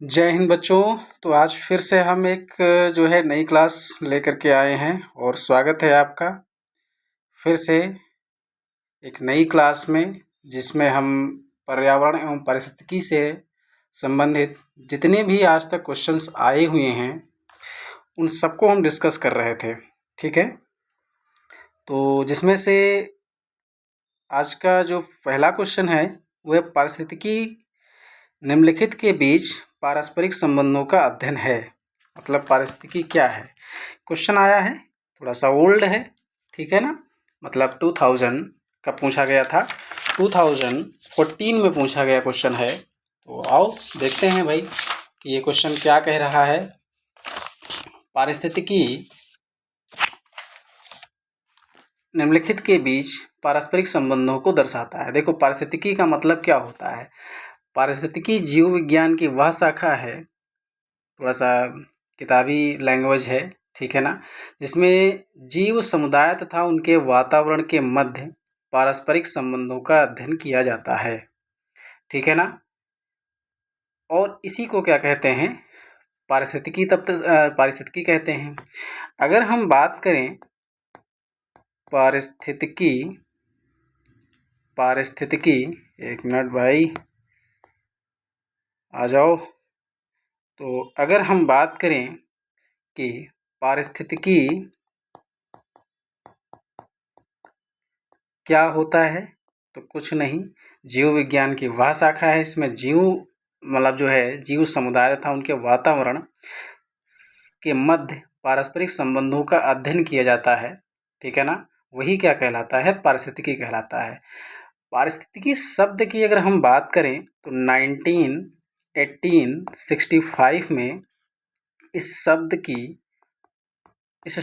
जय हिंद बच्चों। तो आज फिर से हम एक जो है नई क्लास लेकर के आए हैं और स्वागत है आपका फिर से एक नई क्लास में, जिसमें हम पर्यावरण एवं पारिस्थितिकी से संबंधित जितने भी आज तक क्वेश्चंस आए हुए हैं उन सबको हम डिस्कस कर रहे थे। ठीक है, तो जिसमें से आज का जो पहला क्वेश्चन है वह पारिस्थितिकी निम्नलिखित के बीच पारस्परिक संबंधों का अध्ययन है। मतलब पारिस्थितिकी क्या है, क्वेश्चन आया है, थोड़ा सा ओल्ड है, ठीक है ना। मतलब 2000 का पूछा गया था, 2014 में पूछा गया क्वेश्चन है। तो आओ देखते हैं भाई कि ये क्वेश्चन क्या कह रहा है। पारिस्थितिकी निम्नलिखित के बीच पारस्परिक संबंधों को दर्शाता है। देखो पारिस्थितिकी का मतलब क्या होता है। पारिस्थितिकी जीव विज्ञान की वह शाखा है, थोड़ा सा किताबी लैंग्वेज है, ठीक है ना, जिसमें जीव समुदाय तथा उनके वातावरण के मध्य पारस्परिक संबंधों का अध्ययन किया जाता है, ठीक है ना। और इसी को क्या कहते हैं, पारिस्थितिकी पारिस्थितिकी कहते हैं। अगर हम बात करें पारिस्थितिकी पारिस्थितिकी एक मिनट भाई आ जाओ। तो अगर हम बात करें कि पारिस्थितिकी क्या होता है, तो कुछ नहीं, जीव विज्ञान की वह शाखा है। इसमें जीव मतलब जो है जीव समुदाय तथा उनके वातावरण के मध्य पारस्परिक संबंधों का अध्ययन किया जाता है, ठीक है ना। वही क्या कहलाता है, पारिस्थितिकी कहलाता है। पारिस्थितिकी शब्द की अगर हम बात करें तो 1865 में इस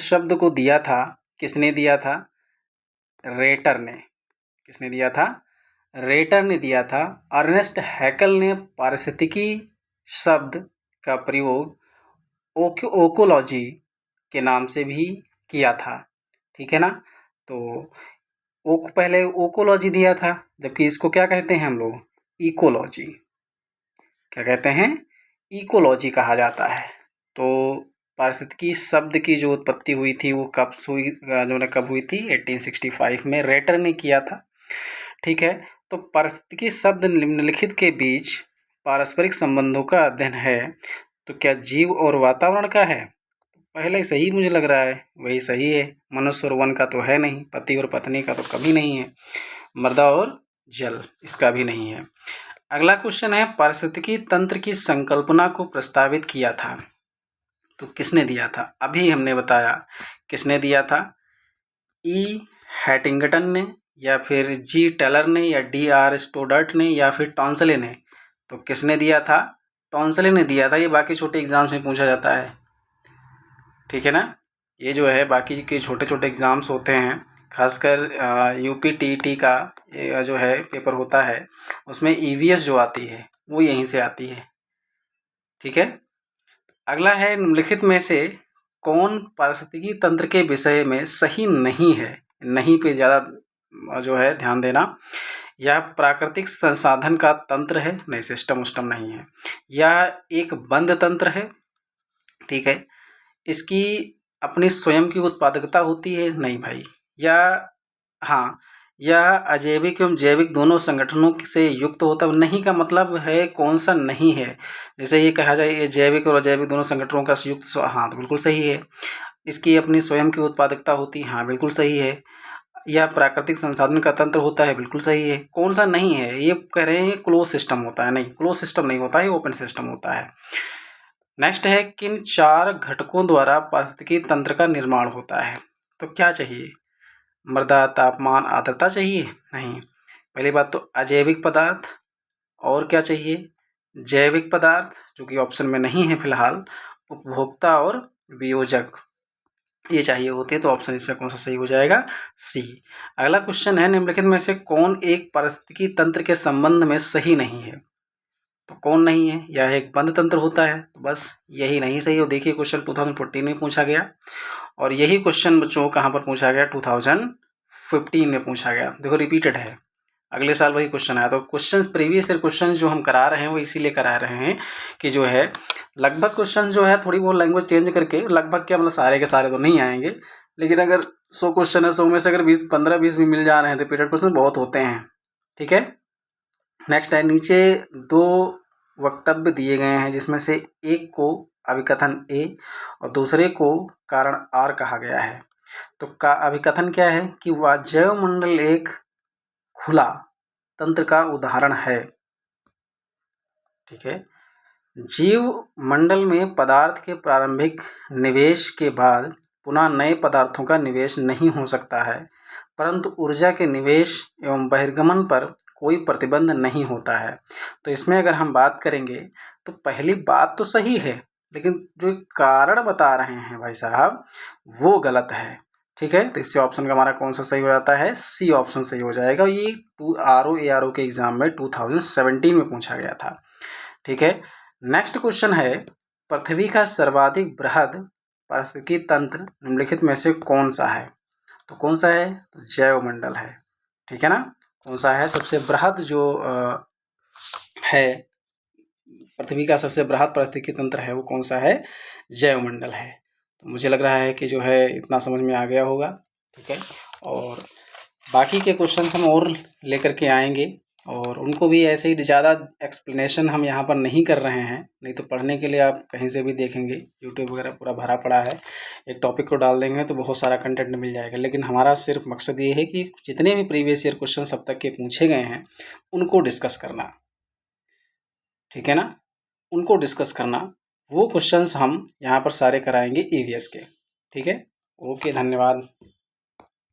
शब्द को दिया था, किसने दिया था, रेटर ने। किसने दिया था, रेटर ने दिया था। अर्नेस्ट हैकल ने पारिस्थितिकी शब्द का प्रयोग ओकोलॉजी के नाम से भी किया था, ठीक है ना। तो पहले ओकोलॉजी दिया था, जबकि इसको क्या कहते हैं हम लोग, इकोलॉजी। क्या कहते हैं, इकोलॉजी कहा जाता है। तो पारिस्थितिकी शब्द की जो उत्पत्ति हुई थी वो कब हुई थी, 1865 में रेटर ने किया था, ठीक है। तो पारिस्थितिकी शब्द निम्नलिखित के बीच पारस्परिक संबंधों का अध्ययन है। तो क्या जीव और वातावरण का है, पहले सही मुझे लग रहा है, वही सही है। मनुष्य और वन का तो है नहीं, पति और पत्नी का तो कभी नहीं है, मृदा और जल इसका भी नहीं है। अगला क्वेश्चन है, पारिस्थितिकी तंत्र की संकल्पना को प्रस्तावित किया था, तो किसने दिया था। अभी हमने बताया किसने दिया था, ई हैटिंगटन ने, या फिर जी टेलर ने, या डी आर स्टोडर्ट ने, या फिर टॉन्सले ने। तो किसने दिया था, टॉन्सले ने दिया था। ये बाकी छोटे एग्जाम्स में पूछा जाता है, ठीक है ना। ये जो है बाकी के छोटे छोटे एग्जाम्स होते हैं, खासकर यूपी टीईटी का जो है पेपर होता है, उसमें ईवीएस जो आती है वो यहीं से आती है, ठीक है। अगला है, निम्नलिखित में से कौन पारिस्थितिकी तंत्र के विषय में सही नहीं है। नहीं पे ज़्यादा जो है ध्यान देना। यह प्राकृतिक संसाधन का तंत्र है, नहीं सिस्टम उस्टम नहीं है। यह एक बंद तंत्र है, ठीक है। इसकी अपनी स्वयं की उत्पादकता होती है, नहीं भाई। या हाँ, यह अजैविक एवं जैविक दोनों संगठनों से युक्त होता है। नहीं का मतलब है कौन सा नहीं है, जैसे ये कहा जाए ये जैविक और अजैविक दोनों संगठनों का संयुक्त, हाँ तो बिल्कुल सही है। इसकी अपनी स्वयं की उत्पादकता होती है, हाँ बिल्कुल सही है। यह प्राकृतिक संसाधन का तंत्र होता है, बिल्कुल सही है। कौन सा नहीं है, ये कह रहे हैं क्लोज सिस्टम होता है, नहीं क्लोज सिस्टम नहीं होता है, ओपन सिस्टम होता है। नेक्स्ट है, किन चार घटकों द्वारा पारिस्थितिकी तंत्र का निर्माण होता है। तो क्या चाहिए, मृदा, तापमान, आर्द्रता चाहिए, नहीं। पहली बात तो अजैविक पदार्थ, और क्या चाहिए, जैविक पदार्थ, जो कि ऑप्शन में नहीं है फिलहाल, उपभोक्ता और वियोजक, ये चाहिए होते। तो ऑप्शन इसमें कौन सा सही हो जाएगा, सी। अगला क्वेश्चन है, निम्नलिखित में से कौन एक पारिस्थितिकी तंत्र के संबंध में सही नहीं है। तो कौन नहीं है, यह एक बंद तंत्र होता है, तो बस यही नहीं सही हो। देखिए क्वेश्चन 2014 में पूछा गया, और यही क्वेश्चन बच्चों कहाँ पर पूछा गया, 2015 में पूछा गया। देखो रिपीटेड है, अगले साल वही क्वेश्चन आया। तो क्वेश्चन प्रीवियस ईयर क्वेश्चन जो हम करा रहे हैं वो इसीलिए करा रहे हैं कि जो है लगभग क्वेश्चन जो है थोड़ी बहुत लैंग्वेज चेंज करके, लगभग क्या मतलब सारे के सारे तो नहीं आएंगे, लेकिन अगर 100 क्वेश्चन है 100 में से अगर 15-20 भी मिल जा रहे हैं तो रिपीटेड क्वेश्चन बहुत होते हैं। ठीक है, नेक्स्ट है, नीचे 2 वक्तव्य दिए गए हैं जिसमें से एक को अभिकथन ए और दूसरे को कारण आर कहा गया है। तो का अभिकथन क्या है कि वायुमंडल एक खुला तंत्र का उदाहरण है। ठीक है, जीव मंडल में पदार्थ के प्रारंभिक निवेश के बाद पुनः नए पदार्थों का निवेश नहीं हो सकता है, परंतु ऊर्जा के निवेश एवं बहिर्गमन पर कोई प्रतिबंध नहीं होता है। तो इसमें अगर हम बात करेंगे तो पहली बात तो सही है, लेकिन जो कारण बता रहे हैं भाई साहब वो गलत है। ठीक है, तो इससे ऑप्शन का हमारा कौन सा सही हो जाता है, सी ऑप्शन सही हो जाएगा। ये RO ARO के एग्जाम में 2017 में पूछा गया था। ठीक है, नेक्स्ट क्वेश्चन है, पृथ्वी का सर्वाधिक बृहद पारिस्थितिकी तंत्र निम्नलिखित में से कौन सा है। तो कौन सा है, तो जैवमंडल है। ठीक है ना, कौन सा है सबसे बृहद जो है, पृथ्वी का सबसे बृहद पारिस्थितिकी तंत्र है वो कौन सा है, जैवमंडल है। तो मुझे लग रहा है कि जो है इतना समझ में आ गया होगा। ठीक है, और बाकी के क्वेश्चन हम और लेकर के आएंगे, और उनको भी ऐसे ही ज़्यादा एक्सप्लेनेशन हम यहाँ पर नहीं कर रहे हैं, नहीं तो पढ़ने के लिए आप कहीं से भी देखेंगे, यूट्यूब वगैरह पूरा भरा पड़ा है। एक टॉपिक को डाल देंगे तो बहुत सारा कंटेंट मिल जाएगा, लेकिन हमारा सिर्फ मकसद ये है कि जितने भी प्रीवियस ईयर क्वेश्चन अब तक के पूछे गए हैं उनको डिस्कस करना। ठीक है ना, उनको डिस्कस करना, वो क्वेश्चंस हम यहाँ पर सारे कराएंगे EVS के। ठीक है, ओके, धन्यवाद।